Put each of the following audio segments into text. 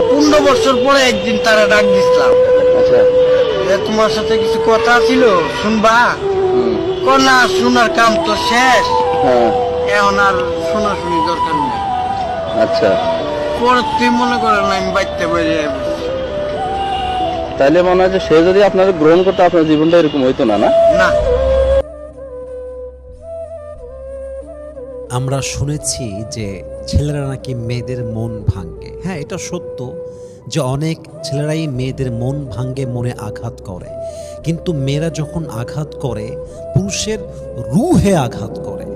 15 বছর পরে একদিন তারা ডাক দিছিলাম, আচ্ছা। তোমার সাথে কিছু কথা ছিল, শুনবা? না, শোনার কাম তো শেষ, হ্যাঁ। এখন আর শোনাশুনি দরকার নেই। আচ্ছা, পরে তুই মনে করেন আমি বাইতে বেরিয়ে তাইলে মনে হয় যে সে যদি আপনাকে গ্রহণ করতো আপনার জীবনটা এরকম হইতো না, না? না। আমরা শুনেছি যে ছেলেরা নাকি মেয়েদের মন ভাঙে। হ্যাঁ, এটা সত্য যে অনেক ছেলেরাই মেয়েদের মন ভাঙে, মনে আঘাত করে। কিন্তু মেয়েরা যখন আঘাত করে, পুরুষের রুহে আঘাত করে,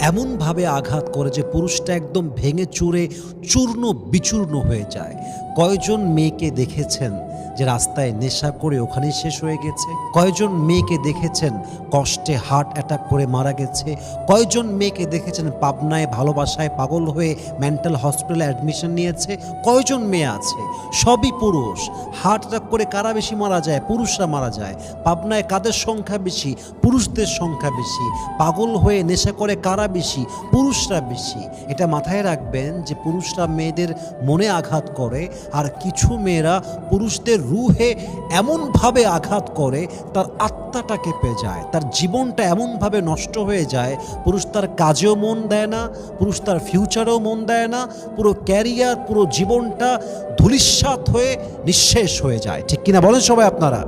এমনভাবে আঘাত করে যে পুরুষটা একদম ভেঙে চুরে চূর্ণ বিচূর্ণ হয়ে যায়। কয়জন মেয়েকে দেখেছেন যে রাস্তায় নেশা করে ওখানেই শেষ হয়ে গেছে? কয়জন মেয়েকে দেখেছেন কষ্টে হার্ট অ্যাটাক করে মারা গেছে? কয়জন মেয়েকে দেখেছেন পাবনায় ভালোবাসায় পাগল হয়ে মেন্টাল হসপিটালে অ্যাডমিশন নিয়েছে? কয়জন মেয়ে আছে? সবই পুরুষ। হার্ট অ্যাটাক করে কারা বেশি মারা যায়? পুরুষরা মারা যায়। পাবনায় কাদের সংখ্যা বেশি? পুরুষদের সংখ্যা বেশি। পাগল হয়ে নেশা করে কারা বেশি? পুরুষরা বেশি। এটা মাথায় রাখবেন যে পুরুষরা মেয়েদের মনে আঘাত করে, আর কিছু মেয়েরা পুরুষদের রুহে এমনভাবে আঘাত করে তার আত্মাটা কেঁপে যায়, তার জীবনটা এমনভাবে নষ্ট হয়ে যায়, পুরুষ তার কাজেও মন দেয় না, পুরুষ তার ফিউচারেও মন দেয় না, পুরো ক্যারিয়ার, পুরো জীবনটা ধূলিসাৎ হয়ে নিঃশেষ হয়ে যায়। ঠিক কিনা বলেন সবাই আপনারা?